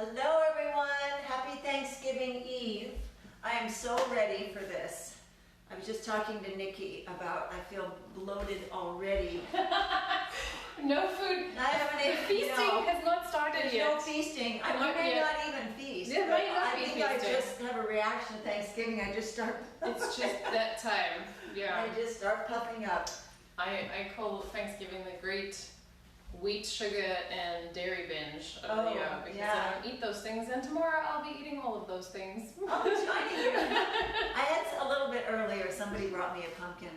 Hello everyone, happy Thanksgiving Eve. I am so ready for this. I was just talking to Nikki about, I feel bloated already. No food. I haven't even, feasting has not started there's yet. no feasting. I may not even feast. It might not be I think feasting. I just have a reaction to Thanksgiving. I just start. It's just that time. Yeah. I just start puffing up. I call Thanksgiving the great wheat, sugar, and dairy binge of the year because I don't eat those things, and tomorrow I'll be eating all of those things. Oh, joining you. I had a little bit earlier. Somebody brought me a pumpkin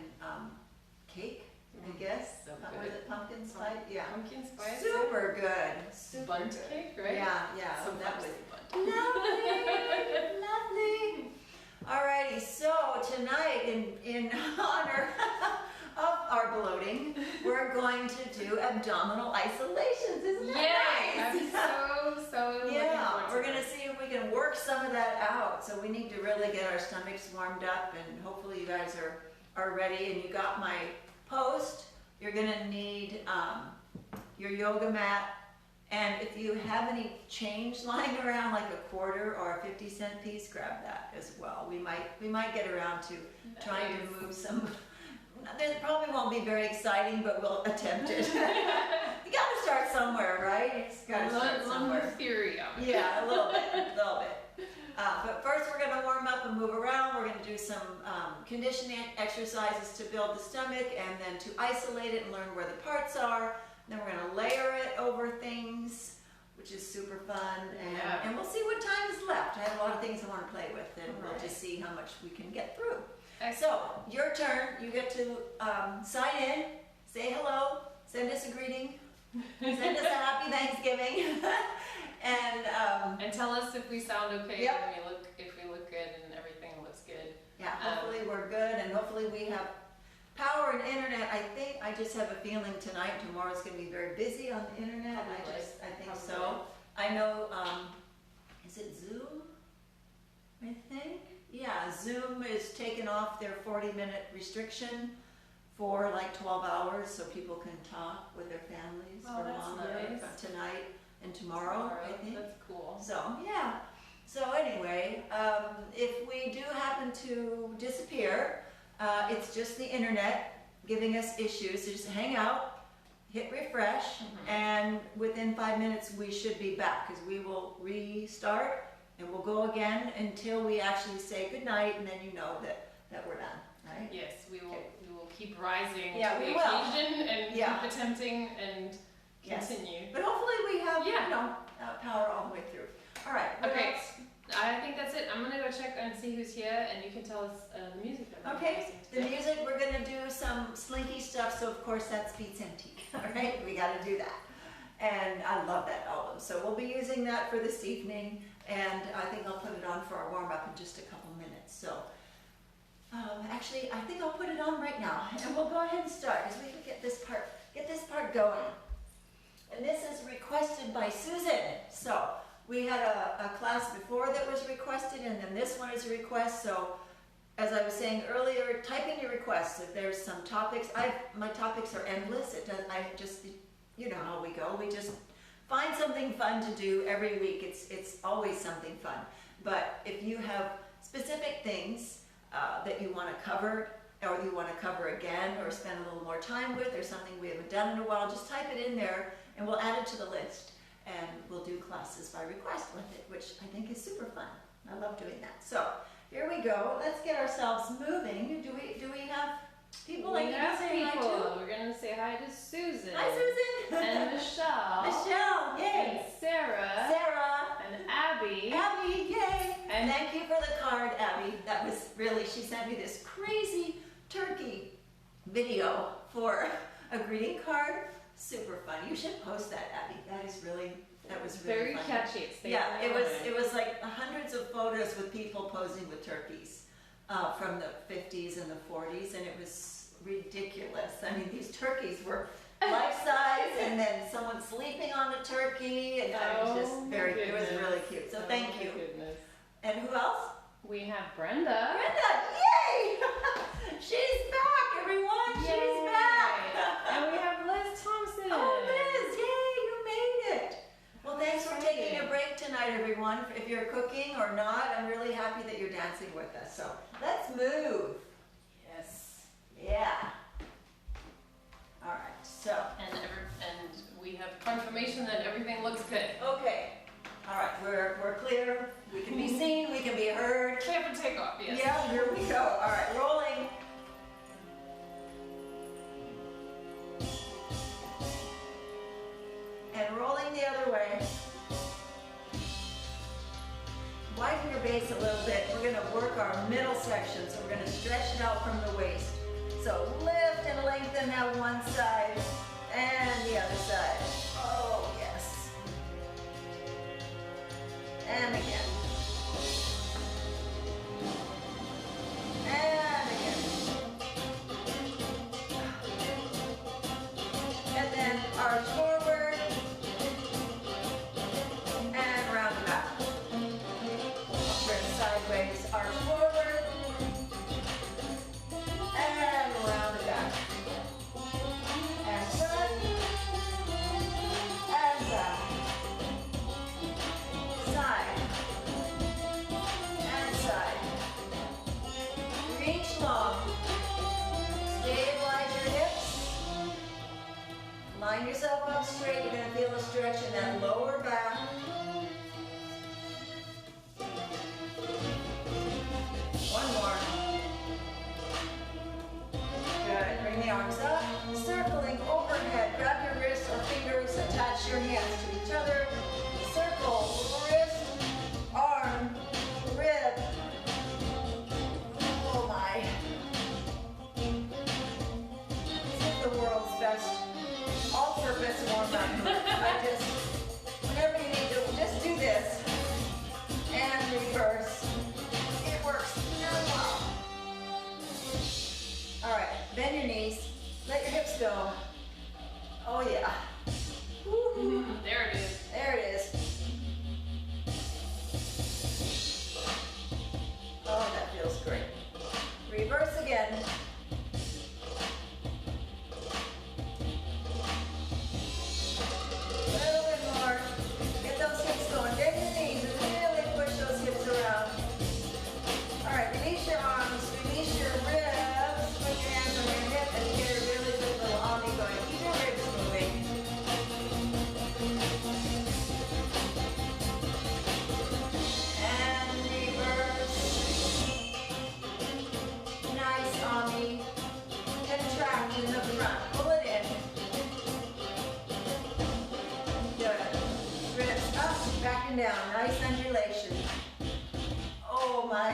cake. I guess. So Was it pumpkin spice? Yeah. Pumpkin spice. Super good. Super Bunt good. cake, right? Yeah. So that was bunt. lovely. Lovely. Alrighty, so tonight in honor of our bloating, we're going to do abdominal isolations. Isn't that nice? I'm so looking Yeah, forward to we're going to this. see if we can work some of that out. So we need to really get our stomachs warmed up, and hopefully you guys are ready. And you got my post. You're going to need your yoga mat. And if you have any change lying around, like a quarter or a 50-cent piece, grab that as well. We might get around to trying to move some. It probably won't be very exciting, but we'll attempt it. You got to start somewhere, right? You got to start somewhere. Theory of it. Yeah, a little bit. But first, we're going to warm up and move around. We're going to do some conditioning exercises to build the stomach, and then to isolate it and learn where the parts are. Then we're going to layer it over things, which is super fun, and we'll see what time is left. I have a lot of things I want to play with, and we'll just see how much we can get through. So, your turn. You get to sign in, say hello, send us a greeting, send us a happy Thanksgiving, and tell us if we sound okay, Yep. if we look good and everything looks good. yeah, hopefully we're good, and hopefully we have power and internet. I just have a feeling tonight, tomorrow's going to be very busy on the internet. I think so. I know, is it Zoom? I think. Yeah, Zoom is taking off their 40-minute restriction for like 12 hours, so people can talk with their families for longer tonight and tomorrow, I think. That's cool. So, yeah. So anyway, if we do happen to disappear, it's just the internet giving us issues. So just hang out, hit refresh, and within 5 minutes we should be back, because we will restart and we'll go again until we actually say goodnight, and then you know that we're done, right? Yes, we will keep rising to Yeah, the we will. occasion and keep attempting and continue. But hopefully we have power all the way through. All right. Okay. I think that's it. I'm gonna go check and see who's here, and you can tell us the music that we're Okay, listening to. the music, we're going to do some slinky stuff, so of course that's Beats Antique, all right? We got to do that. And I love that album, so we'll be using that for this evening, and I think I'll put it on for our warm-up in just a couple minutes. So, actually, I think I'll put it on right now, and we'll go ahead and start, because we can get this part going. And this is requested by Susan. So, we had a class before that was requested, and then this one is a request. So, as I was saying earlier, type in your requests. If there's some topics, my topics are endless. You know how we go. We just find something fun to do every week. It's always something fun. But if you have specific things that you want to cover, or you want to cover again, or spend a little more time with, or something we haven't done in a while, just type it in there, and we'll add it to the list. And we'll do classes by request with it, which I think is super fun. I love doing that. So here we go. Let's get ourselves moving. Do we have people We like you have to say hi people. to? We're gonna say hi to Susan. Hi, Susan. And Michelle. Michelle, yay. And Sarah. Sarah. And Abby. Abby, yay. And thank you for the card, Abby. That was really, she sent me this crazy turkey video for a greeting card. Super fun. You should post that, Abby. That was really very funny. catchy. It's It was like hundreds of photos with people posing with turkeys from the 50s and the 40s, and it was ridiculous. I mean, these turkeys were life size, and then someone sleeping on the turkey, and it was just it was really cute. So thank you. Goodness. And who else? We have Brenda. Brenda, yay! She's back, everyone. Yay. She's back. And we have Liz Thompson. Oh, Liz, yay! You made it. Well, thanks for taking a break break tonight, everyone. If you're cooking or not, I'm really happy that you're dancing with us. So let's move. Yes. Yeah. All right, so. And we have confirmation that everything looks good. Okay. All right, we're clear. We can be seen, we can be heard. Clear for takeoff, yes. Yeah, here we go. All right, rolling. And rolling the other way. Widen your base a little bit. We're going to work our middle section, so we're going to stretch it out from the waist. So lift and lengthen out one side and the other side. Oh, yes. And again. And again. And then arch forward and round back. Turn sideways, arch forward and round back. And front and back. Side and side. Reach long. Stabilize your hips. Line yourself up straight. You're going to feel a stretch in that lower back. One more. Good. Bring the arms up. Circling overhead. Grab your wrists or fingers. Attach your hands to each other. Circle. Wrist. Arm. Rib. Oh my. This is the world's best all-purpose warm-up move. Whenever you need to, just do this. And reverse. It works really well. All right, bend your knees. Let your hips go. Oh yeah. Woo-hoo. There it is. There it is. Oh, that feels great. Reverse again. A little bit more. Get those hips going. Bend your knees and really push those hips around. All right, release your arms, release your ribs. Put your hands on your hip and get a really good little omni going. Keep your ribs moving. And reverse. Nice omni. Contract in the front. Pull it in. Good. Ribs up, back and down. Nice undulation. Oh my.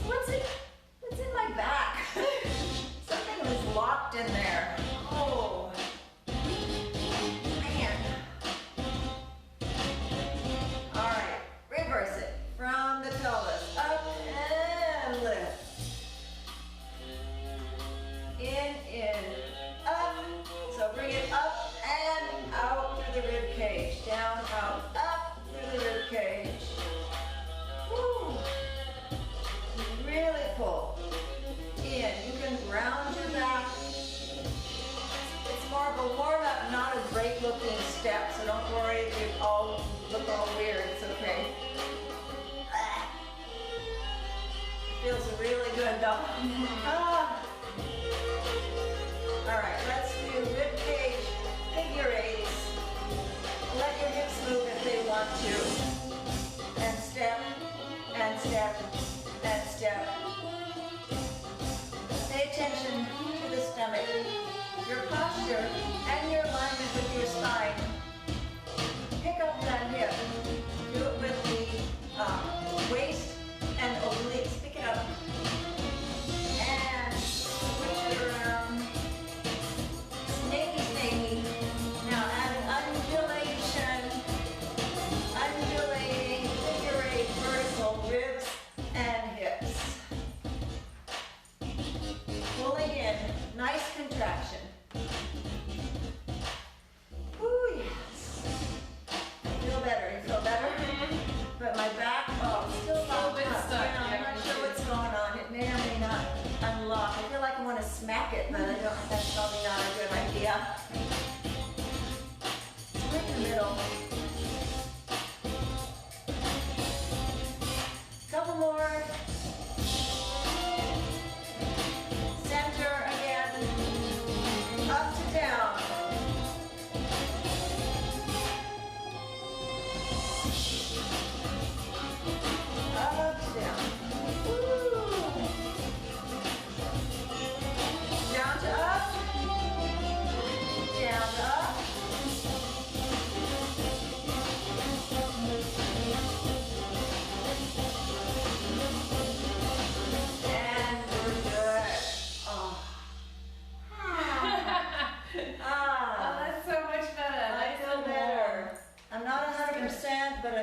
What's in my back? Something was locked in there. Oh. Man. All right, reverse it. From the pelvis, up and lift. In, up. So bring it up and out through the rib cage. Down, out, up through the rib cage. Woo. Really pull. In. You can ground your back. It's more of a warm-up, not a great looking step, so don't worry if you all look all weird. It's okay. Feels really good though. All right, let's do rib cage, figure eights. Let your hips move if they want to. And step, and step, and step. Pay attention to the stomach, your posture, and your alignment with your spine. Pick up that hip. Do it with the waist and obliques. Pick it up. And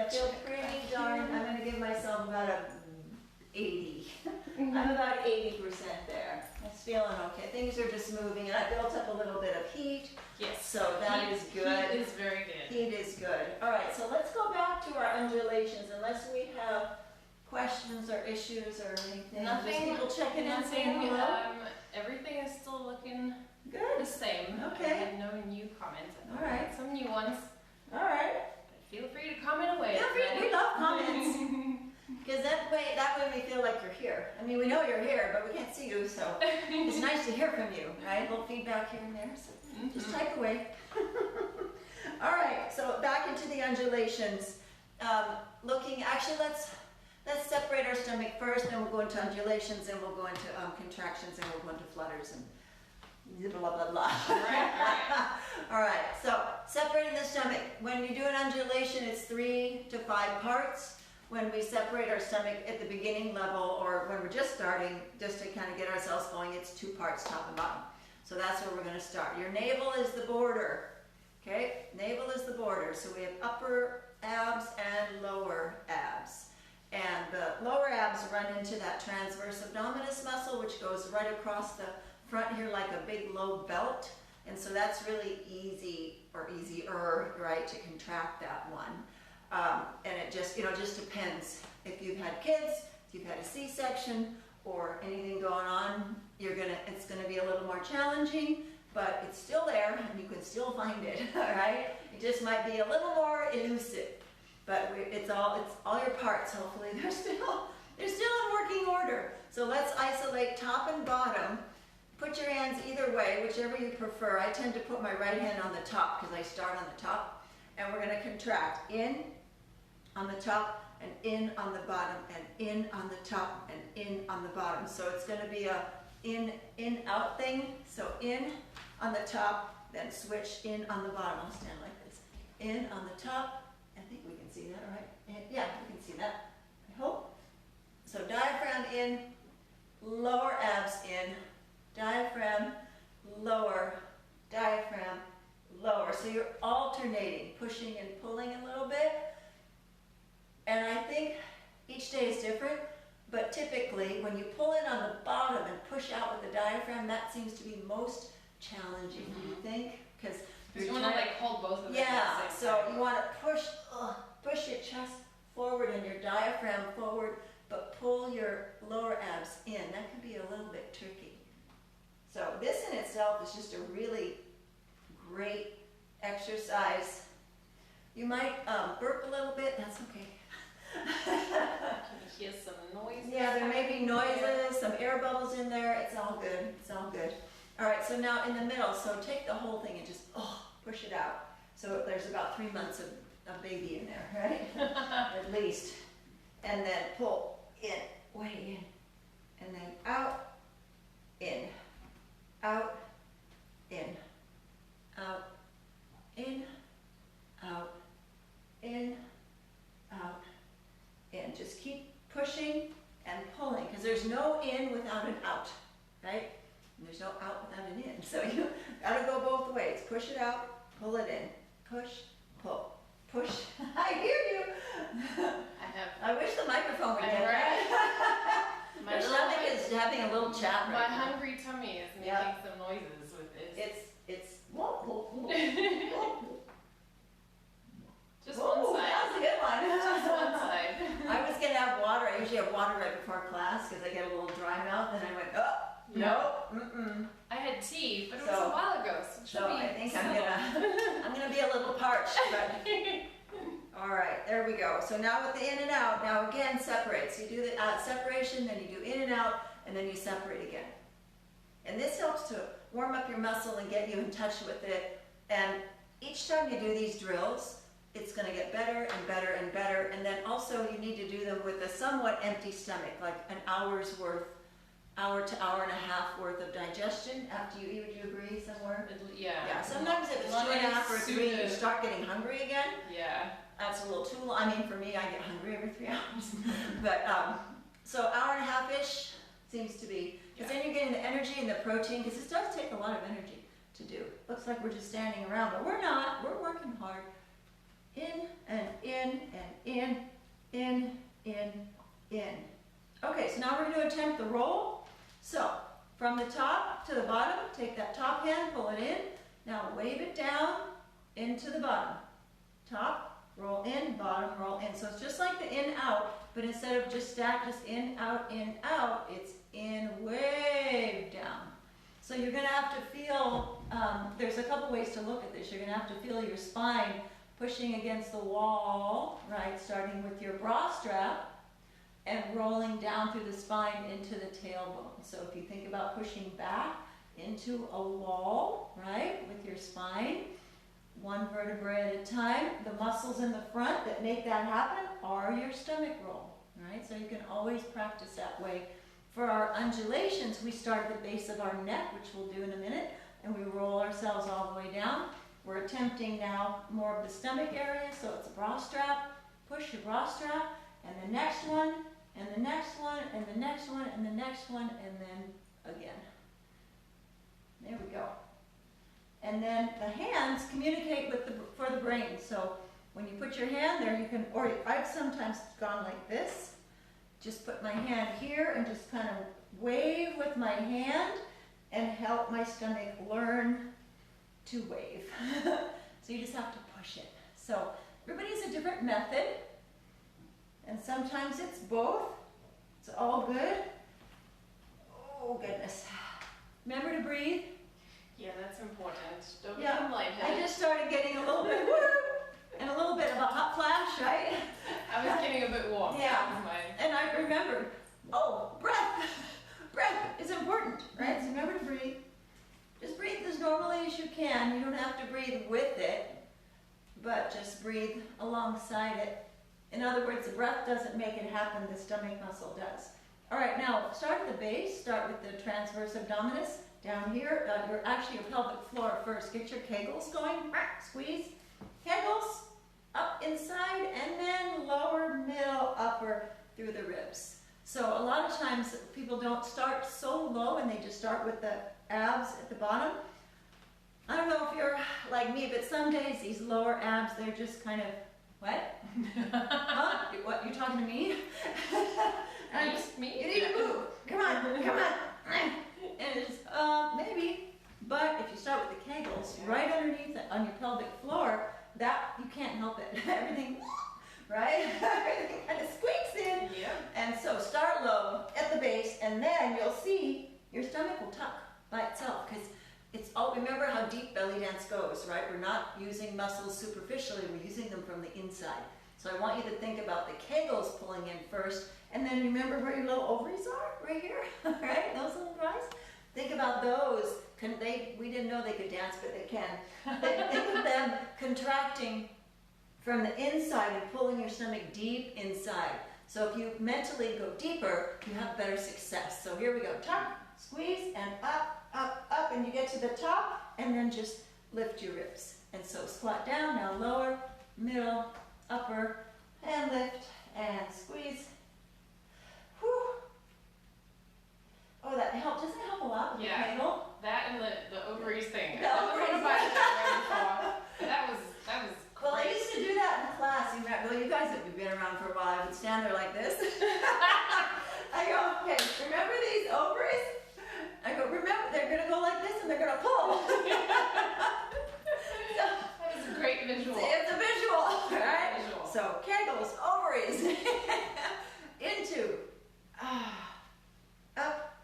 I feel pretty darn, I'm gonna give myself about a 80. I'm about 80% there. It's feeling okay. Things are just moving, and I built up a little bit of heat. Yes. So that is good. Heat is very good. Heat is good. All right, so let's go back to our undulations, unless we have questions or issues or anything. Nothing. Just people checking in, saying Nothing. hello. Everything is still looking the Good. same. Okay. I have no new comments. I All right. Some new ones. All right. Feel free to comment away. Yeah, we love comments. Because that way we feel like you're here. I mean, we know you're here, but we can't see you, so it's nice to hear from you, right? A little feedback here and there, so just type away. All right, so back into the undulations. Actually, let's separate our stomach first, then we'll go into undulations, and we'll go into contractions, and we'll go into flutters, and blah, blah, blah. All right. All right, so separating the stomach. When you do an undulation, it's 3 to 5 parts. When we separate our stomach at the beginning level, or when we're just starting, just to kind of get ourselves going, it's 2 parts, top and bottom. So that's where we're going to start. Your navel is the border, okay? Navel is the border. So we have upper abs and lower abs. And the lower abs run into that transverse abdominis muscle, which goes right across the front here like a big low belt. And so that's really easy, or easier, right, to contract that one. And it just, just depends. If you've had kids, if you've had a C-section, or anything going on, it's gonna be a little more challenging, but it's still there, and you can still find it, all right? It just might be a little more elusive, but it's all your parts. Hopefully, they're still in working order. So let's isolate top and bottom. Put your hands either way, whichever you prefer. I tend to put my right hand on the top because I start on the top, and we're gonna contract in on the top, and in on the bottom, and in on the top, and in on the bottom. So it's going to be a in out thing. So in on the top, then switch in on the bottom. I'll stand like this. In on the top. I think we can see that, right? Yeah, we can see that. I hope. So diaphragm in, lower abs in, diaphragm, lower, diaphragm, lower. So you're alternating, pushing and pulling a little bit. And I think each day is different, but typically when you pull in on the bottom and push out with the diaphragm, that seems to be most challenging, do you think? Because you want to like hold both of them. Yeah, so you want to push your chest forward and your diaphragm forward, but pull your lower abs in. That can be a little bit tricky. So this in itself is just a really great exercise. You might burp a little bit, that's okay. Can you hear some noise? Yeah, there may be noises, some air bubbles in there. It's all good. It's all good. All right, so now in the middle, so take the whole thing and just push it out. So there's about 3 months of a baby in there, right? At least. And then pull in, way in, and then out, in, out, in, out, in, out, in, out, in. Just keep pushing and pulling, because there's no in without an out, right? And there's no out without an in. So you gotta go both ways. Push it out, pull it in. Push, pull, push. I hear you. I wish the microphone would get that. My stomach is having a little chat right now. My hungry tummy is making some noises with this. It's just one side. That was a good one. Just one side. I was gonna have water. I usually have water right before class because I get a little dry mouth, and I went, no. I had tea, but it was a while ago, so I think I'm gonna be a little parched. But all right, there we go. So now with the in and out, now again separate. So you do the separation, then you do in and out, and then you separate again. And this helps to warm up your muscle and get you in touch with it. And each time you do these drills, it's going to get better and better and better. And then also you need to do them with a somewhat empty stomach, like an hour's worth, hour to hour and a half worth of digestion after you eat. Would you agree somewhere? Yeah. Sometimes if it's 2.5 or 3, you start getting hungry again. Yeah. That's a little too long. I mean, for me, I get hungry every 3 hours. But so hour and a half-ish seems to be, because then you're getting the energy and the protein, because this does take a lot of energy to do. Looks like we're just standing around, but we're not. We're working hard. In and in and in, in, in. Okay, so now we're going to attempt the roll. So, from the top to the bottom, take that top hand, pull it in. Now wave it down into the bottom. Top, roll in, bottom, roll in. So it's just like the in, out, but instead of just stack, just in, out, it's in, wave down. So you're going to have to feel, there's a couple ways to look at this. You're going to have to feel your spine pushing against the wall, right, starting with your bra strap and rolling down through the spine into the tailbone. So if you think about pushing back into a wall, right, with your spine, one vertebrae at a time, the muscles in the front that make that happen are your stomach roll, right? So you can always practice that way. For our undulations, we start at the base of our neck, which we'll do in a minute, and we roll ourselves all the way down. We're attempting now more of the stomach area, so it's a bra strap, push your bra strap, and the next one, and the next one, and the next one, and the next one, and then again. There we go. And then the hands communicate with for the brain. So when you put your hand there, you can, or I've sometimes gone like this, just put my hand here and just kind of wave with my hand and help my stomach learn to wave. So you just have to push it. So everybody has a different method, and sometimes it's both. It's all good. Oh goodness. Remember to breathe. Yeah, that's important. Don't Yeah, become lightheaded. I just started getting a little bit woo and a little bit of a hot flash, right? I was getting a bit warm. Yeah. That was my... And I remembered, oh, breath. Breath is important, right? So remember to breathe. Just breathe as normally as you can. You don't have to breathe with it, but just breathe alongside it. In other words, the breath doesn't make it happen, the stomach muscle does. All right, now start at the base. Start with the transverse abdominis. Down here, your pelvic floor first. Get your kegels going. Squeeze. Kegels up inside, and then lower, middle, upper through the ribs. So a lot of times people don't start so low and they just start with the abs at the bottom. I don't know if you're like me, but some days these lower abs, they're just kind of, what? Huh? What, you talking to me? Me? You need to move. Come on, come on. And it's, maybe, but if you start with the kegels, right underneath it, on your pelvic floor, that, you can't help it. Everything, right? Everything kind of squeaks in. Yeah. And so start low at the base, and then you'll see your stomach will tuck by itself, because it's all, remember how deep belly dance goes, right? We're not using muscles superficially, we're using them from the inside. So I want you to think about the kegels pulling in first, and then remember where your little ovaries are, right here, right? Those little guys. Think about those. We didn't know they could dance, but they can. Think of them contracting from the inside and pulling your stomach deep inside. So if you mentally go deeper, you have better success. So here we go. Tuck, squeeze, and up, up, up, and you get to the top, and then just lift your ribs. And so squat down, now lower, middle, upper, and lift, and squeeze. Whew. Oh, that helped. Doesn't it help a lot with the kegel? That and the ovaries thing. The I ovaries. never thought about that before. That was Well, I great. used to do that in class. Well, you guys have been around for a while. I would stand there like this. I go, okay, remember these ovaries? I go, remember, they're going to go like this and they're going to pull. So, That was a great visual. it's a visual, right? Visual. So, kegels, ovaries, into, up,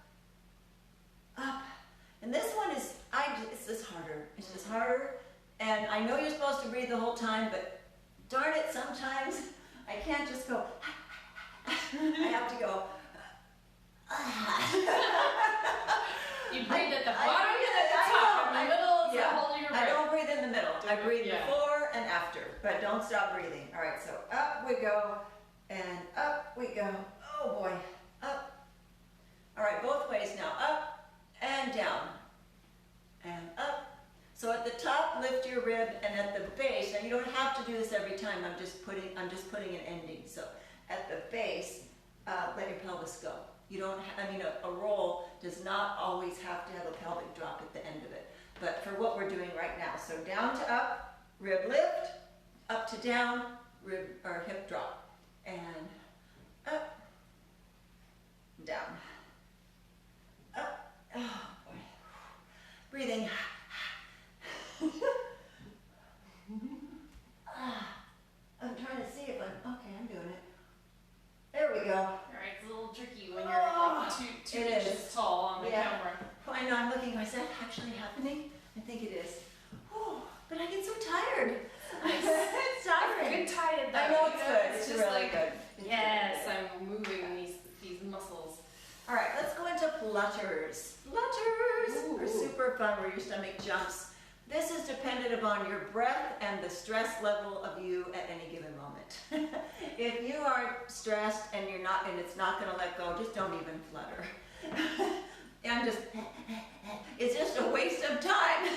up. And this one is, it's just harder. It's just harder. And I know you're supposed to breathe the whole time, but darn it, sometimes I can't just go, I have to go, You breathe at the bottom and at the top, in the middle, it's the whole of your breath. I don't breathe in the middle. I breathe Yeah. before and after, but don't stop breathing. All right, so up we go, and up we go. Oh boy, up. All right, both ways now. Up and down, and up. So at the top, lift your rib, and at the base, now you don't have to do this every time. I'm just putting an ending. So at the base, let your pelvis go. You don't. A roll does not always have to have a pelvic drop at the end of it. But for what we're doing right now, so down to up, rib lift, up to down, rib or hip drop. and up, down, up, oh boy. Breathing. I'm trying to see if I'm doing it. There we go. Alright, it's a little tricky when you're like two inches tall on the camera. I know, I'm looking, is that actually happening? I think it is. Oh, but I get so tired. It's tiring. Good tired though. I know it's good. It's just really like, good. Yes, I'm moving these muscles. All right, let's go into flutters. Flutters are super fun where your stomach jumps. This is dependent upon your breath and the stress level of you at any given moment. If you are stressed and it's not going to let go, just don't even flutter. It's just a waste of time.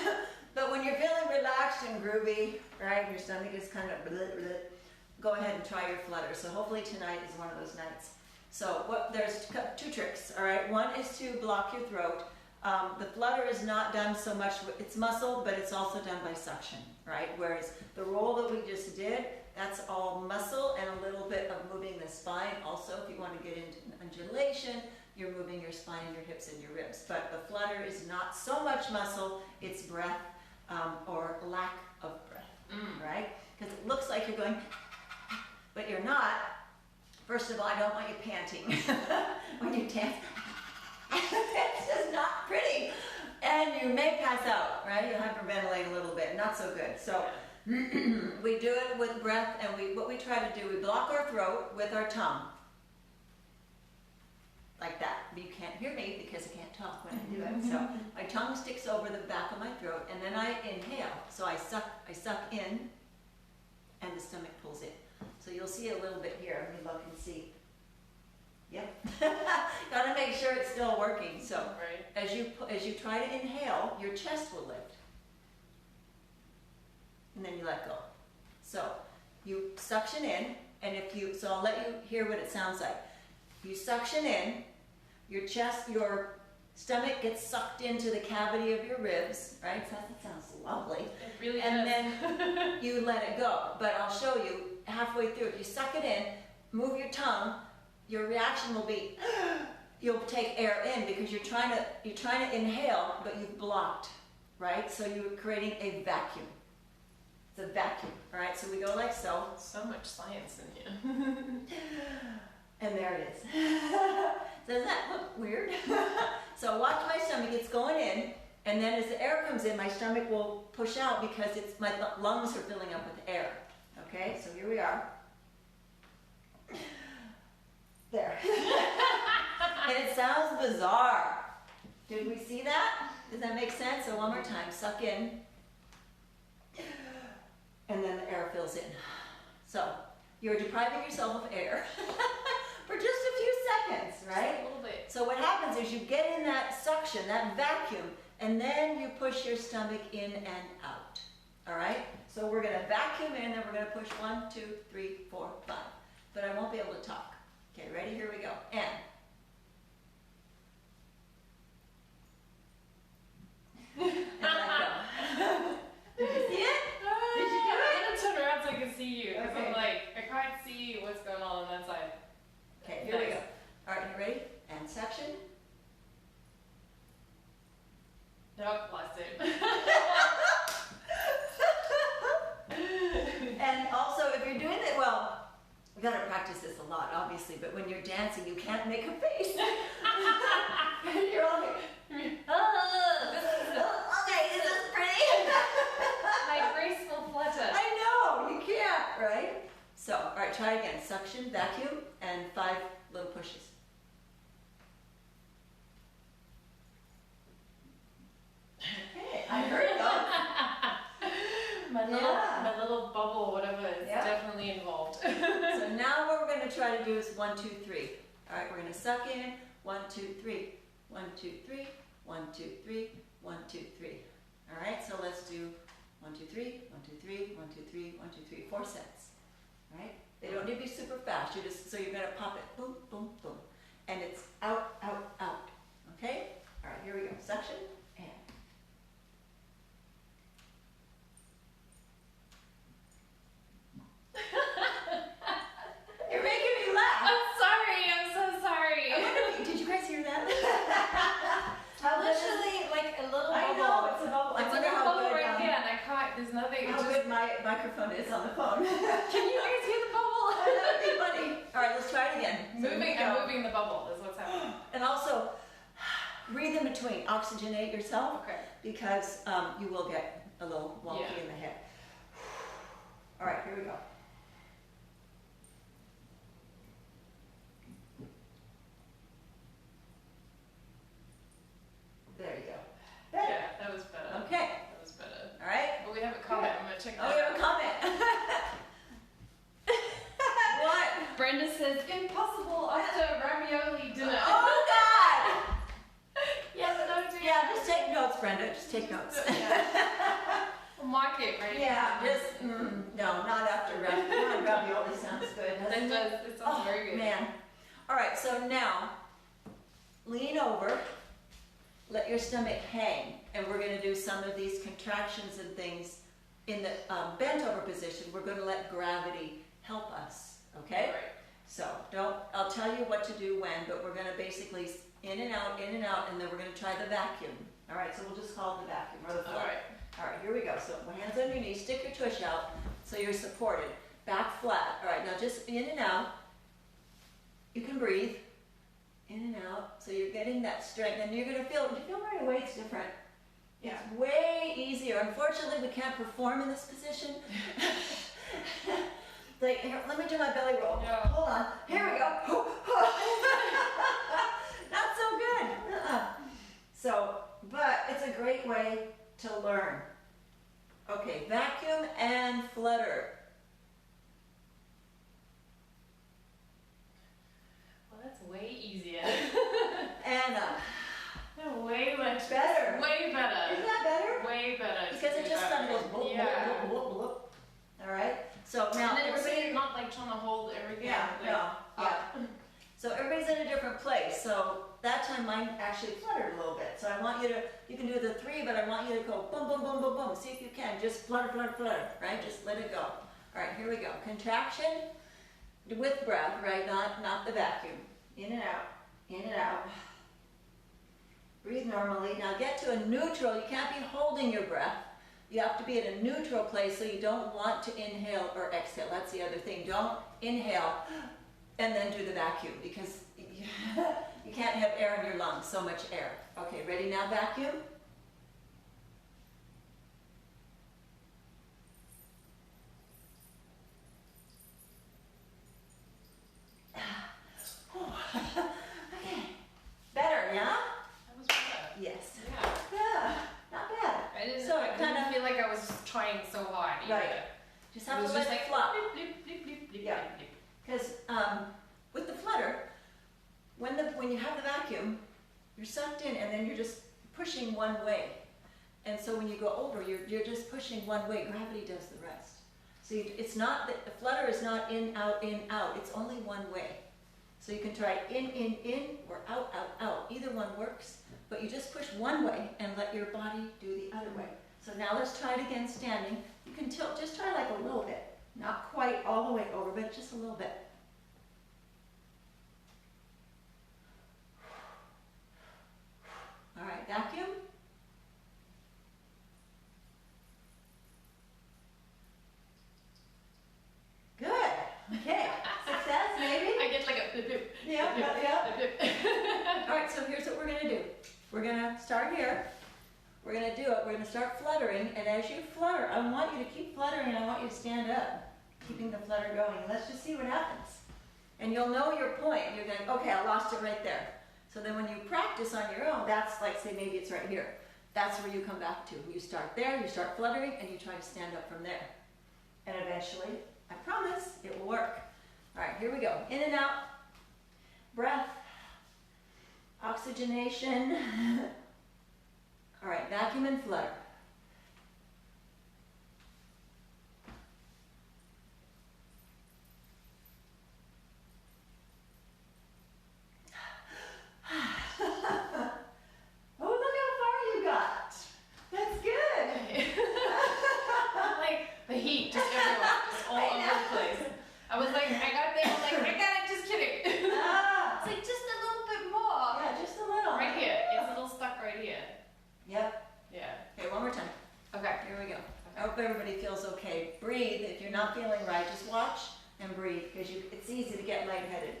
But when you're feeling relaxed and groovy, right, your stomach is kind of bleh, bleh, go ahead and try your flutter. So hopefully tonight is one of those nights. So there's two tricks, all right? One is to block your throat. The flutter is not done so much, it's muscle, but it's also done by suction, right? Whereas the roll that we just did, that's all muscle and a little bit of moving the spine. Also, if you want to get into an undulation, you're moving your spine and your hips and your ribs. But the flutter is not so much muscle, it's breath or lack of breath, right? Because it looks like you're going, but you're not. First of all, I don't want you panting when you dance. It's just not pretty. And you may pass out, right? You'll hyperventilate a little bit, not so good. So we do it with breath, and what we try to do, we block our throat with our tongue. Like that. But you can't hear me because I can't talk when I do it. So my tongue sticks over the back of my throat, and then I inhale. So I suck in, and the stomach pulls in. So you'll see a little bit here. Let me look and see. Yep. Gotta make sure it's still working. So right. as you try to inhale, your chest will lift. And then you let go. So you suction in, and so I'll let you hear what it sounds like. You suction in, your stomach gets sucked into the cavity of your ribs, right? So that sounds lovely. It really and does. Then you let it go. But I'll show you halfway through it. You suck it in, move your tongue. Your reaction will be, you'll take air in because you're trying to inhale, but you've blocked, right? So you're creating a vacuum. It's a vacuum, all right? So we go like so. So much science in here. And there it is. Doesn't that look weird? So watch my stomach, it's going in, and then as the air comes in, my stomach will push out because my lungs are filling up with air. Okay, so here we are. There. And it sounds bizarre. Did we see that? Does that make sense? So one more time, suck in, and then the air fills in. So you're depriving yourself of air for just a few seconds, right? Just a little bit. So what happens is you get in that suction, that vacuum, and then you push your stomach in and out. All right? So we're going to vacuum in, and we're going to push 1, 2, 3, 4, 5. But I won't be able to talk. Okay, ready? Here we go. And let go. Did you see it? Did you do it? I'm gonna turn around so I can see you. Because Okay. I'm like, I can't see what's going on that side. Okay, here we go. All right, you ready? And suction. Nope, lost it. And also, if you're doing it, well, we gotta practice this a lot, obviously, but when you're dancing, you can't make a face. You're all like, okay, is this pretty? My graceful flutter. I know, you can't, right? So, all right, try again. Suction, vacuum, and 5 little pushes. Okay, I heard those. My little bubble, whatever, is definitely involved. So now what we're going to try to do is 1, 2, 3. All right, we're going to suck in 1, 2, 3, 1, 2, 3, 1, 2, 3, 1, 2, 3. All right, so let's do 1, 2, 3, 1, 2, 3, 1, 2, 3, 1, 2, 3, 4 sets. All right, they don't need to be super fast. So you're going to pop it, boom, boom, boom, and it's out, out, out. Okay. All right, here we go. Suction and. You're making microphone is on the phone. Can you guys hear the bubble? That would be funny. All right, let's try it again. So I'm moving the bubble is what's happening. And also, breathe in between. Oxygenate yourself. Okay. Because you will get a little wonky in the head. All right, here we go. There you go. Better. Yeah, that was better. Okay. That was better. All right. But we have a comment. I'm gonna check that Oh, we have out. a comment. What? Brenda says, impossible after ravioli dinner. Oh, God! Yeah, but don't do Yeah, just take notes, Brenda. Just take notes. We'll mark it, right? Yeah, just, no, not after ravioli. Ravioli sounds good, doesn't It it? does. It sounds very good. Man. All right, so now, lean over. Let your stomach hang. And we're going to do some of these contractions and things in the bent over position. We're going to let gravity help us, okay? Right. So I'll tell you what to do when, but we're going to basically in and out, and then we're going to try the vacuum. All right, so we'll just call it the vacuum or the flow. All right. All right, here we go. So hands on your knees, stick your tush out so you're supported. Back flat. All right, now just in and out. You can breathe. In and out. So you're getting that strength, and you're going to feel right away it's different. Yeah. It's way easier. Unfortunately, we can't perform in this position. Like, here, let me do my belly roll. Yeah. Hold on. Here we go. Not so good. So, but it's a great way to learn. Okay, vacuum and flutter. Well, that's way easier. Anna. Way much Better. Way better. Isn't that better? Way better. Because it just kind of goes bloop, Yeah. bloop, bloop, bloop, bloop. All right. So now And then everybody. everybody's not like trying to hold everything. Yeah. like, No. Yeah. up. So everybody's in a different place. So that time mine actually fluttered a little bit. So I want you can do the 3, but I want you to go boom, boom, boom, boom, boom. See if you can. Just flutter, flutter, flutter, right? Just let it go. All right, here we go. Contraction with breath, right? Not the vacuum. In and out, in and out. Breathe normally. Now get to a neutral. You can't be holding your breath. You have to be at a neutral place, so you don't want to inhale or exhale. That's the other thing. Don't inhale and then do the vacuum, because you can't have air in your lungs, so much air. Okay, ready now, vacuum? Okay, better, yeah? That was better. Yes. Yeah. Yeah, not bad. I didn't, So I it didn't kinda- feel like I was trying so hard either. Right. Just It have was to let just it like flop. blip, blip, blip, blip, blip, Yeah. blip, blip. Because with the flutter, when you have the vacuum, you're sucked in and then you're just pushing one way. And so when you go over, you're just pushing one way. Gravity does the rest. So it's not that the flutter is not in, out, it's only one way. So you can try in, or out, out, out. Either one works, but you just push one way and let your body do the other way. So now let's try it again standing. You can tilt, just try like a little bit. Not quite all the way over, but just a little bit. All right, vacuum. Good. Okay. Success, maybe? I get like a blip, blip, Yeah, blip, yeah. blip, blip. All right, so here's what we're going to do. We're going to start here. We're going to do it. We're going to start fluttering, and as you flutter, I want you to keep fluttering, and I want you to stand up, keeping the flutter going. Let's just see what happens. And you'll know your point. You're going, okay, I lost it right there. So then when you practice on your own, that's like, say maybe it's right here. That's where you come back to. You start there, you start fluttering, and you try to stand up from there. And eventually, I promise, it will work. All right, here we go. In and out. Breath. Oxygenation. All right, vacuum and flutter. Oh, look how far you got. That's good. Like the heat just everywhere, just all I over know. the place. I was like, I got there, I was like, I got it, just kidding. Ah, It's like just a little bit more. yeah, just a little. Right here, it's a little stuck right here. Yep. Yeah. Okay, one breathe. If you're not feeling right, just watch and breathe, because it's easy to get lightheaded.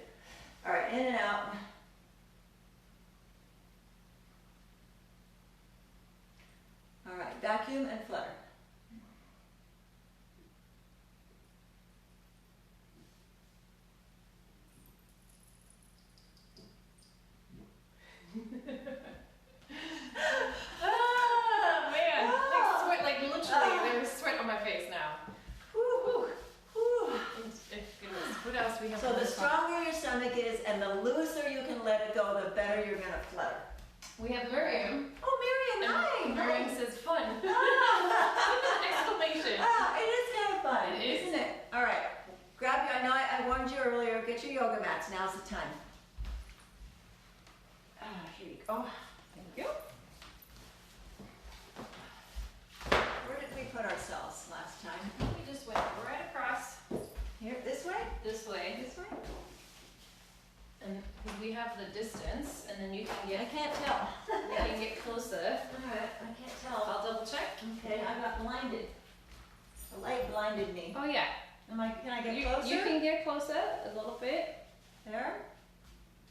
All right, in and out. All right, vacuum and flutter. Oh man, like sweat, like literally, there's sweat on my face now. Whew, whew. Goodness, what else we have? So on the this one? stronger your stomach is and the looser you can let it go, the better you're gonna flutter. We have Miriam. Oh, Miriam, hi! And Miriam says fun. Exclamation. It is kind of fun, It is. isn't it? All right, grab your, I know I warned you earlier, get your yoga mats, now's the time. Here you go. Thank you. Where did we put ourselves last time? We just went right across Here, this way? this way. This way? And we have the distance, and then you can I get can't tell. you can get closer. Alright, I can't tell. I'll double check. Okay, I got blinded. The light blinded me. Oh yeah. Can I get You closer? can get closer a little bit, There?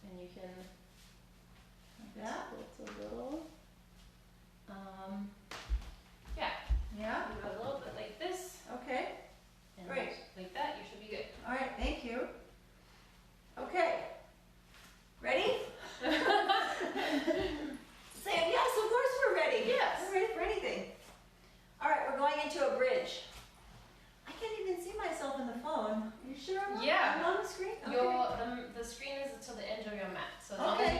and you can Like that? tilt a little. Yeah. Yeah? You go a little bit like this, Okay. and Great. like that. You should be good. Alright, thank you. Okay. Ready? Sam, yes, of course we're ready. Yes. We're ready for anything. Alright, we're going into a bridge. I can't even see myself in the phone. Are you sure I'm Yeah. I'm on the screen? Okay. The screen is to the edge of your mat, so as long Okay. as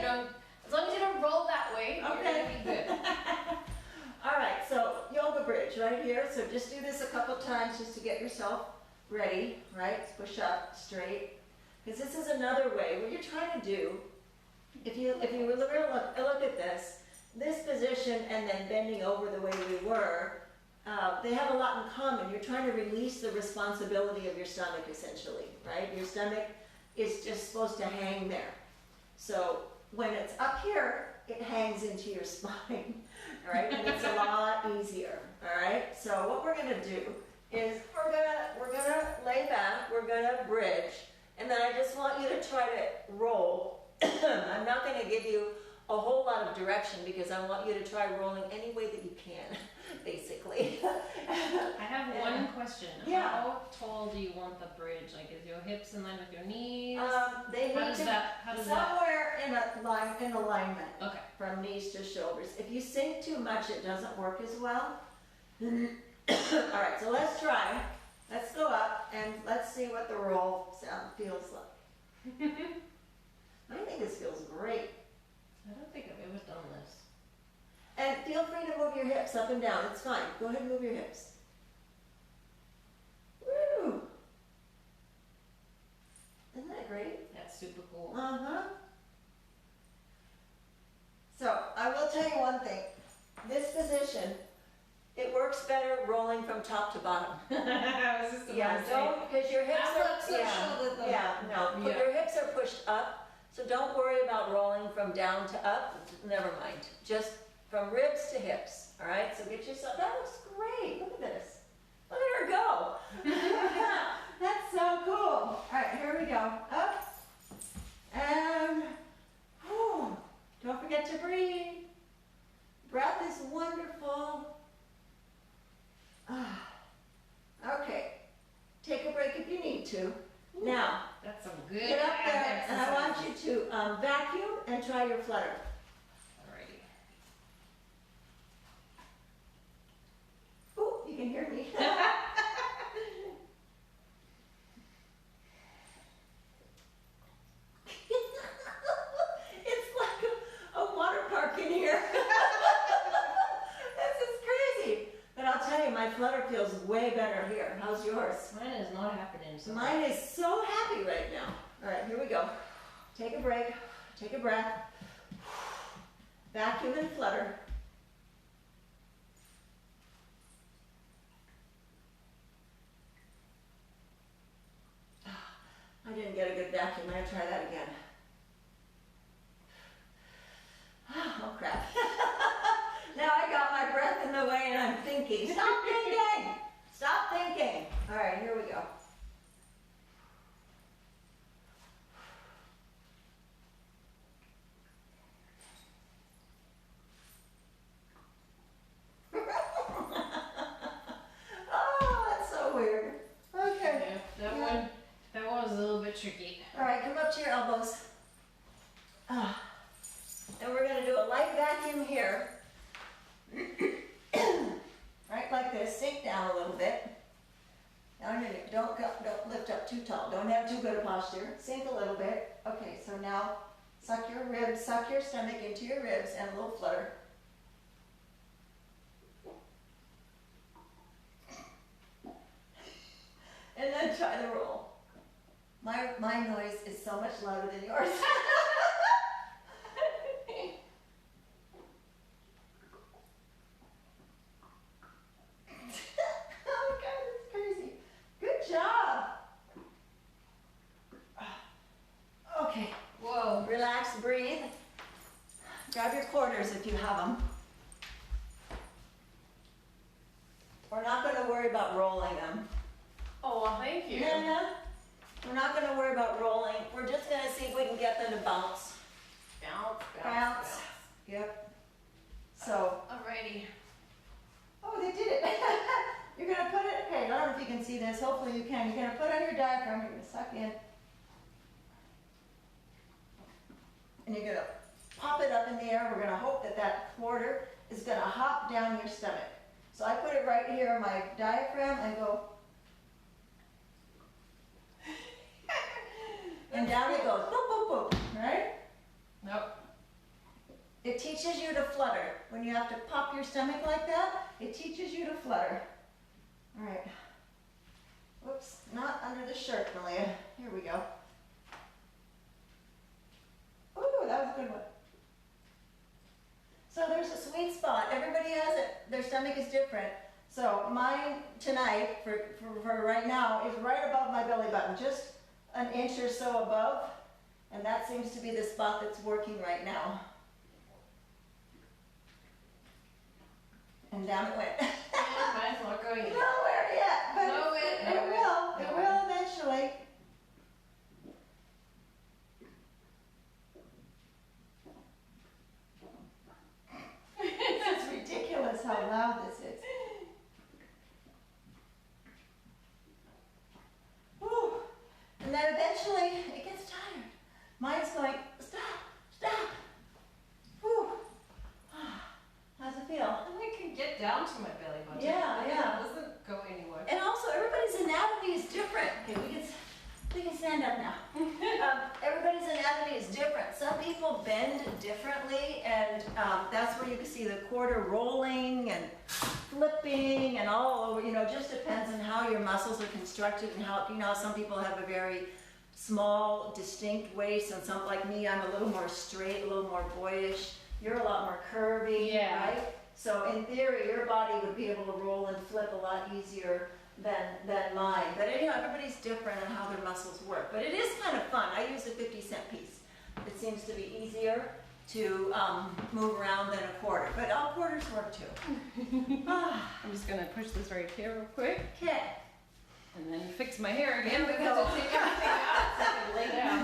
you don't roll that way, you're Okay. gonna be good. Alright, so yoga bridge right here. So just do this a couple times just to get yourself ready, right? Push up straight. Because this is another way. What you're trying to do, if you were to look at this position and then bending over the way we were, they have a lot in common. You're trying to release the responsibility of your stomach, essentially, right? Your stomach is just supposed to hang there. So when it's up here, it hangs into your spine, all right? And it's a lot easier, all right? So what we're gonna do is we're gonna lay back, we're gonna bridge, and then I just want you to try to roll. I'm not gonna give you a whole lot of direction because I want you to try rolling any way that you can, basically. I have one question. Yeah. How tall do you want the bridge? Like, is your hips in line with your knees? They How need does to that? somewhere in alignment. Okay. From knees to shoulders. If you sink too much, it doesn't work as well. All right, so let's try. Let's go up and let's see what the roll sound feels like. I think this feels great. I don't think I've ever done this. And feel free to move your hips up and down. It's fine. Go ahead and move your hips. Woo! Isn't that great? That's super cool. Uh-huh. So, I will tell you one thing. This position, it works better rolling from top to bottom. I was just about Yeah, to say. don't, because your hips I are, look so shoulder though. yeah, no, Yeah. your hips are pushed up, so don't worry about rolling from down to up, never mind. Just from ribs to hips, all right? So get yourself, that looks great, look at this. Look at her go. That's so cool. All right, here we go, up, and, whew. Don't forget to breathe. Breath is wonderful. Okay, take a break if you need to. Now, That's some good get up there, and I want exercise. you to vacuum and try your flutter. Alrighty. Ooh, you can hear me. It's like a water park in here. This is crazy. But I'll tell you, my flutter feels way better here. How's yours? Mine is not happening. So Mine is so happy right now. All right, here we go. Take a break. Take a breath. Vacuum and flutter. I didn't get a good vacuum. I'm going to try that again. Oh, crap. Now I got my breath in the way and I'm thinking. Stop thinking! Stop thinking! All right. come up to your elbows. And we're gonna do a light vacuum here. Right, like this, sink down a little bit. Down in it, don't lift up too tall, don't have too good a posture. Sink a little bit. Okay, so now suck your ribs, suck your stomach into your ribs and a little flutter. And then try the roll. My noise is so much louder than yours. Oh God, it's crazy. Good job. Okay. Whoa. Relax, breathe. Grab your quarters if you have them. We're not going to worry about rolling them. Oh, well, thank you. Yeah. We're not going to worry about rolling. We're just going to see if we can get them to bounce. Bounce. Yep. So. Alrighty. Oh, they did it. You're going to put it, okay, I don't know if you can see this. Hopefully you can. You're going to put on your diaphragm. You're going to suck in. And you're going to pop it up in the air. We're going to hope that that quarter is going to hop down your stomach. So I put it right here on my diaphragm and go. And down it goes. Boop, boop, boop. Right? Nope. It teaches you to flutter. When you have to pop your stomach like that, it teaches you to flutter. All right. Whoops, not under the shirt, Meleah. Here we go. Ooh, that was a good one. So there's a sweet spot. Everybody has it. Their stomach is different. So mine tonight, for right now, is right above my belly button, just an inch or so above. And that seems to be the spot that's working right now. And down it went. Mine's not going yet. Nowhere yet, but No, it will. It will eventually. It's ridiculous how loud this is. Whew. And then eventually it gets tired. Mine's going, stop, stop. Whew. How's it feel? And I can get down to my belly button. Yeah. It doesn't go anywhere. And also, everybody's anatomy is different. Okay, we can stand up now. Everybody's anatomy is different. Some people bend differently, and that's where you can see the quarter rolling and flipping and all over. You know, just depends on how your muscles are constructed and how, you know, some people have a very small, distinct waist, and some, like me, I'm a little more straight, a little more boyish. You're a lot more curvy, Yeah. right? So in theory, your body would be able to roll and flip a lot easier than mine. But you know, everybody's different in how their muscles work. But it is kind of fun. I use a 50-cent piece. It seems to be easier to move around than a quarter. But all quarters work too. I'm just gonna push this right here real quick. Okay. And then fix my hair again Here we because go. I'll take everything out so I can lay down.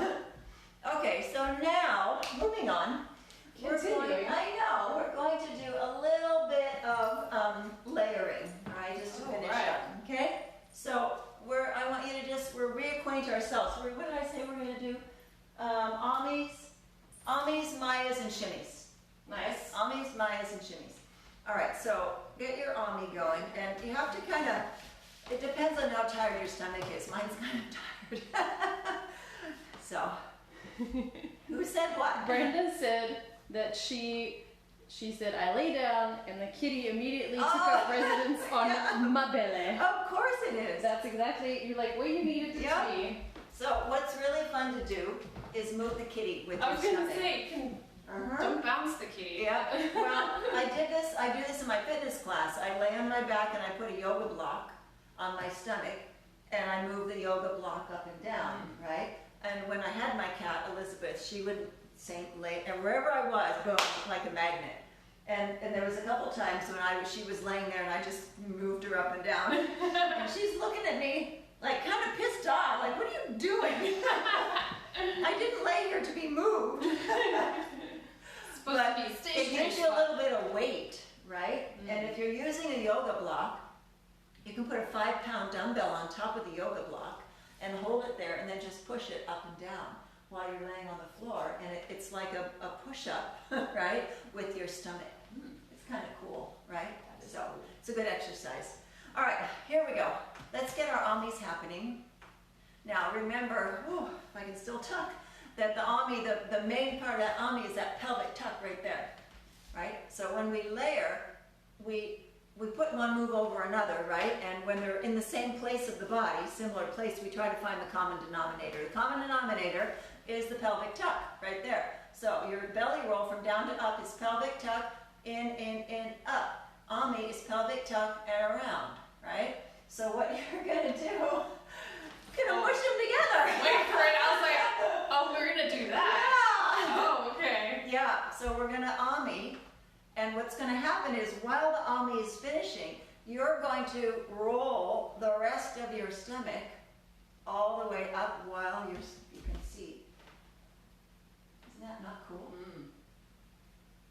Okay, so now, moving on. We're going to do a little bit of layering, all right, just to finish up, okay? So we're reacquaint ourselves. What did I say we're going to do? Amis, Mayas, and shimmies. Nice. Amis, Mayas, and shimmies. All right, so get your Ami going, and you have to kind of, it depends on how tired your stomach is. Mine's kind of tired. So, who said what? Brenda said that she said, I lay down and the kitty immediately took up residence on my belly. Of course it is. That's exactly, you're like, where you need it to be. So what's really fun to do is move the kitty with I your was going stomach. to say, don't bounce the kitty. Yeah, well, I do this in my fitness class. I lay on my back and I put a yoga block on my stomach and I move the yoga block up and down, right? And when I had my cat, Elizabeth, she would lay, and wherever I was, boom, like a magnet. And there was a couple times when she was laying there and I just moved her up and down. And she's looking at me like kind of pissed off, like, what are you doing? I didn't lay here to be moved. Supposed to be it gives you a little bit of weight, right? Mm-hmm. And if you're using a yoga block, you can put a 5-pound dumbbell on top of the yoga block and hold it there and then just push it up and down. while you're laying on the floor, and it's like a push-up, right, with your stomach. It's kind of cool, right? So it's a good exercise. All right, here we go. Let's get our amis happening. Now remember, if I can still tuck, that the ami, the main part of that ami is that pelvic tuck right there, right? So when we layer, we put one move over another, right? And when they're in the same place of the body, similar place, we try to find the common denominator. The common denominator is the pelvic tuck right there. So your belly roll from down to up is pelvic tuck, in, up. Ami is pelvic tuck and around, right? So what you're gonna do, you're gonna mush them together. Wait for it, I was like, oh, we're gonna do that. Yeah. Oh, okay. Yeah, so we're gonna ami, and what's gonna happen is while the ami is finishing, you're going to roll the rest of your stomach all the way up while you can see. Isn't that not cool?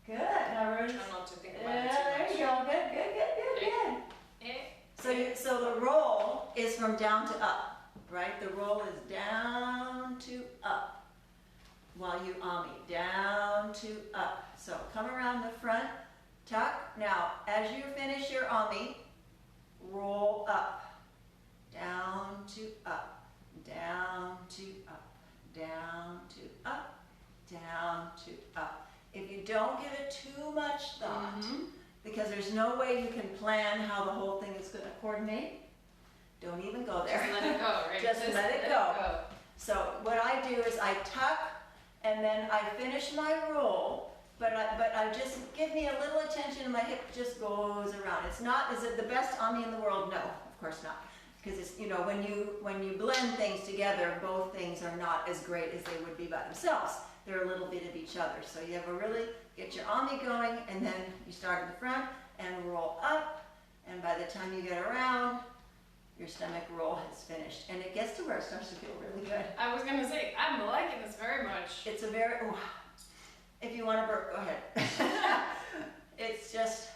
Good. Now we're Try not to think about it too much. there you go. Good. So the roll is from down to up, right? The roll is down to up while you ami, down to up. So come around the front, tuck. Now, as you finish your ami, roll up, down to up, down to up, down to up, down to up. If you don't give it too much thought, because there's no way you can plan how the whole thing is going to coordinate, don't even go there. Just let it go, right? Just let it go. So what I do is I tuck, and then I finish my roll, but I just give me a little attention, and my hip just goes around. It's not, is it the best ami in the world? No, of course not. Because it's, you know, when you blend things together, both things are not as great as they would be by themselves. They're a little bit of each other. So you have to really get your ami going, and then you start in the front and roll up, and by the time you get around, your stomach roll has finished. And it gets to where it starts to feel really good. I was gonna say, I'm liking this very much. It's a very, if you want to burp, go ahead. It's just,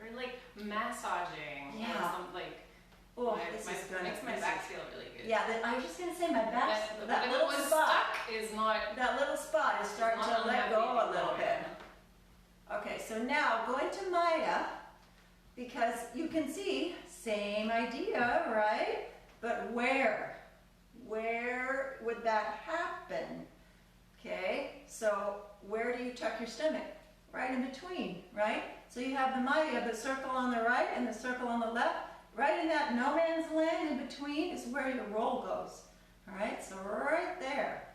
Or like massaging. Yeah. Or something like, this is good. makes my back feel really good. Yeah, I was just going to say my back, But that if little it was spot. stuck is not. That little spot is starting not to let unhappy go a little anymore. bit. Okay, so now go into Maya, because you can see, same idea, right? But where would that happen? Okay, so where do you tuck your stomach? Right in between, right? So you have the Maya, you have the circle on the right and the circle on the left. Right in that no man's land in between is where your roll goes. All right, so right there.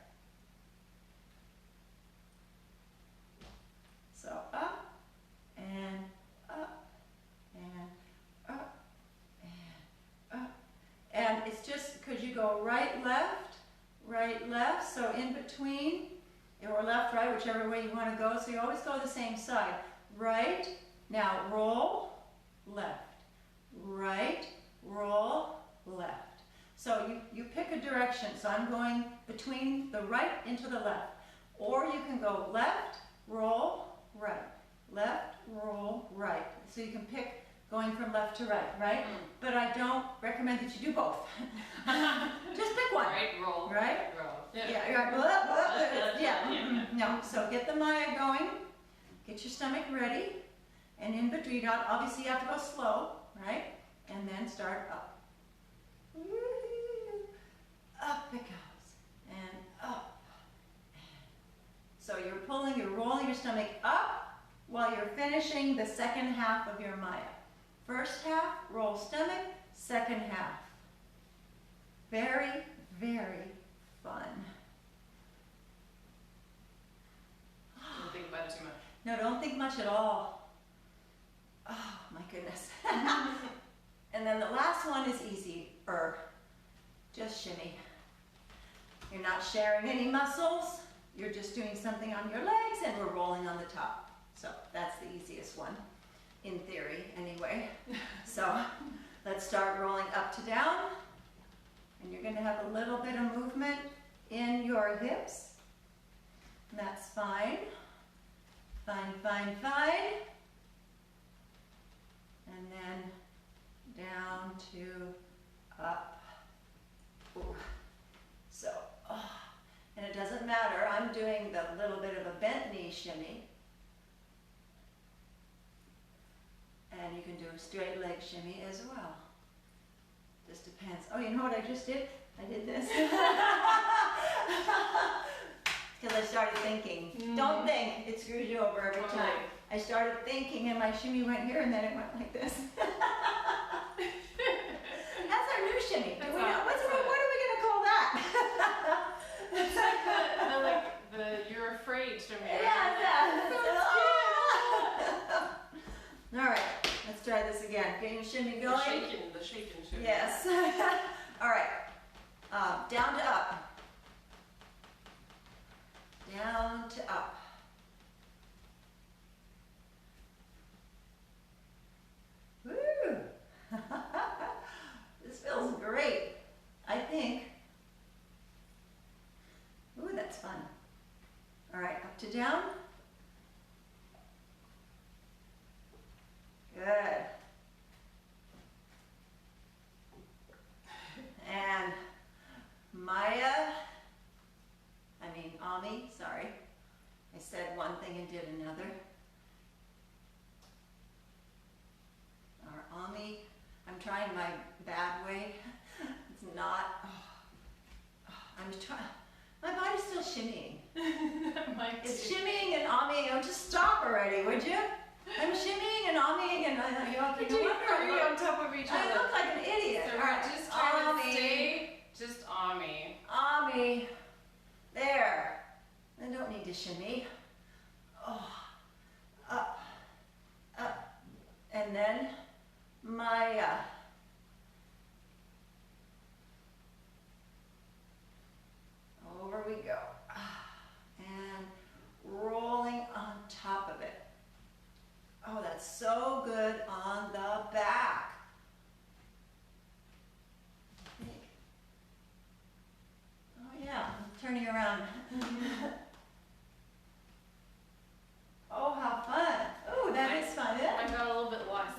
So up and up and up and up. And it's just because you go right, left, so in between, or left, right, whichever way you want to go. So you always go the same side. Right, now roll, left. Right, roll, left. So you pick a direction. So I'm going between the right into the left. Or you can go left, roll, right. Left, roll, right. So you can pick going from left to right, right? But I don't recommend that you do both. Just pick one. Right, roll. Right? Roll. Yeah, you're right. Yeah. No, so get the Maya going. Get your stomach ready. And in between, obviously you have to go slow. Right? And then start up. Up it goes. And up. So you're rolling your stomach up while you're finishing the second half of your Maya. First half, roll stomach. Second half. Very, very fun. Don't think about it too much. No, don't think much at all. Oh my goodness. And then the last one is easier. Just shimmy. You're not sharing any muscles. You're just doing something on your legs, and we're rolling on the top. So that's the easiest one, in theory anyway. So let's start rolling up to down. And you're going to have a little bit of movement in your hips. And that's fine. Fine, fine, fine. And then down to up. Ooh. So, and it doesn't doing the little bit of a bent knee shimmy. And you can do a straight leg shimmy as well. Just depends. Oh, you know what I just did? I did this. Because I started thinking. Don't think, it screws you over every time. I started thinking and my shimmy went here and then it went like this. That's our new shimmy. What are we going to call that? It's like the you're afraid shimmy. Yeah. All right, let's try this again. Get your shimmy going. The shaking shimmy. Yes. All right. Down to up. Down to up. Woo! This feels great. I think. Ooh, that's fun. All right, up to down. Good. And Ami, sorry. I said one thing and did another. Or Ami, I'm trying my bad way. It's not, I'm trying, my body's still shimmying. It's shimmying and Ami, just stop already, would you? I'm shimmying and Ami and you on top of each other. I look like an idiot. So we're just trying to stay, just Ami. Ami. There. I don't need to shimmy. Oh. Up. Up. And then Maya. Over we go. And rolling on top of it. Oh, that's so good on the back. Oh yeah, I'm turning around. Oh, how fun. Oh, that is fun. Yeah. I got a little bit lost.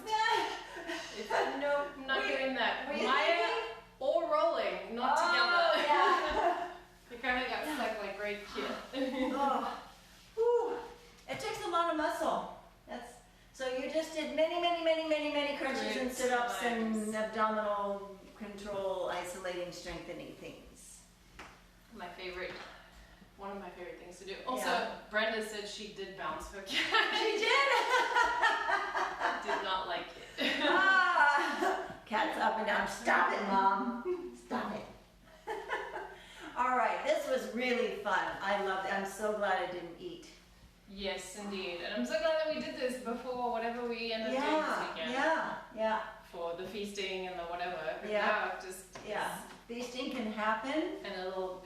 No, I'm not Were doing that. Were you Maya thinking? or rolling, not together. Yeah. We kind of got stuck like right here. Oh. Whew. It takes a lot of muscle. So you just did many crunches and sit-ups and abdominal control, isolating, strengthening things. One of my favorite things to do. Also, Brenda said she did bounce her cat. She did? Did not like it. Cat's up and down. Stop it, Mom. Stop it. All right, this was really fun. I loved it. I'm so glad I didn't eat. Yes, indeed. And I'm so glad that we did this before whatever we end up doing this weekend. Yeah. For the feasting and the whatever. Feasting can happen. And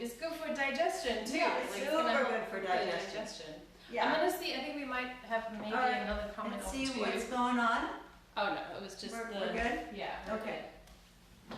it's good for digestion too. Yeah, it's super good for digestion. Yeah. I'm gonna see, I think we might have maybe another comment Let's or see two. what's going on. Oh no, it was just we're good? Yeah. Okay.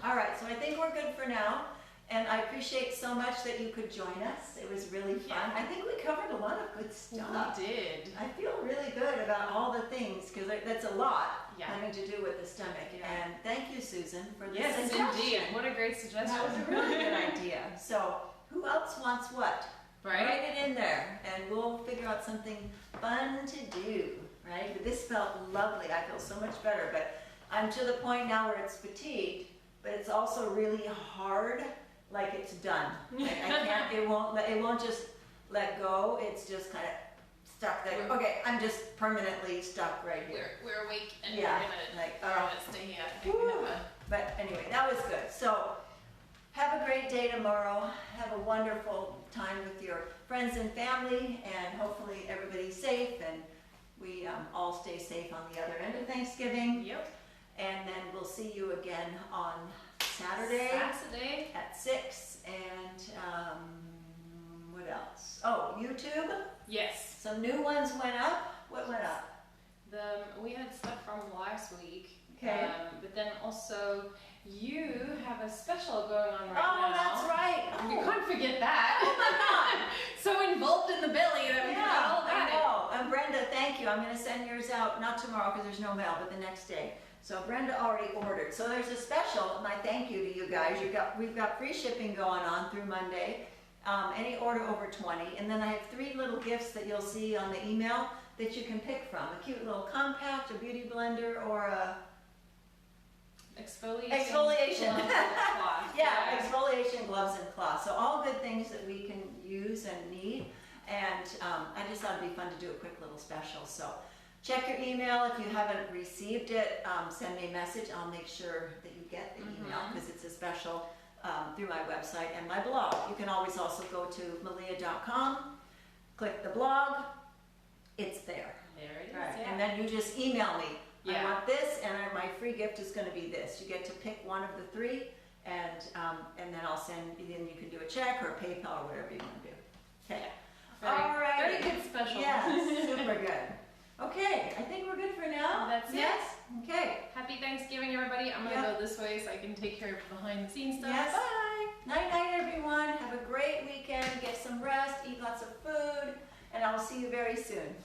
All right, so I think we're good for now. And I appreciate so much that you could join us. It was really fun. Yeah. I think we covered a lot of good stuff. We did. I feel really good about all the things because that's a lot having to do with the stomach. Yeah. And thank you, Susan, for the Yes, suggestion. indeed. What a great suggestion. That was a really good idea. So who else wants what? Right? Write it in there and we'll figure out something fun to do, right? But this felt lovely. I feel so much better. But I'm to the point now where it's fatigued, but it's also really hard. Like it's done. Like I can't. It won't just let go. It's just kind of stuck there. Okay, I'm just permanently stuck right here. We're awake and Yeah, we're gonna stay here. I think we have But anyway, that was good. So have a great day tomorrow. Have a wonderful time with your friends and family, and hopefully everybody's safe and we all stay safe on the other end of Thanksgiving. Yep. And then we'll see you again on Saturday at 6, and what else? Oh, YouTube. Yes. Some new ones went up. What went up? We had stuff from last week. Okay. But then also you have a special going on right now. Oh, that's right. You can't forget that. Oh my God. So involved in the belly that we forgot all about I know. And Brenda, thank you. I'm going to send yours out, not tomorrow because there's no mail, but the next day. So Brenda already ordered. So there's a special, my thank you to you guys. We've got free shipping going on through Monday. any order over 20. And then I have 3 little gifts that you'll see on the email that you can pick from. A cute little compact, a beauty blender, or a exfoliation. Gloves and cloth. Yeah, exfoliation, gloves, and cloth. So all good things that we can use and need. And I just thought it'd be fun to do a quick little special. So check your email. If you haven't received it, send me a message. I'll make sure that you get the email because it's a special through my website and my blog. You can always also go to meleah.com, click the blog. It's there. There it is. Right. Yeah. And then you just email me. Yeah. I want this, and my free gift is going to be this. You get to pick one of the 3, and then I'll send. Then you can do a check or a PayPal or whatever you want to do. Okay. All right. Very good special. Yes, super good. Okay, I think we're good for now. That's it. Yes. Okay. Happy Thanksgiving, everybody. I'm gonna go this way so I can take care of behind the scenes stuff. Yes. Bye. Night, night, everyone. Have a great weekend. Get some rest. Eat lots of food, and I'll see you very soon.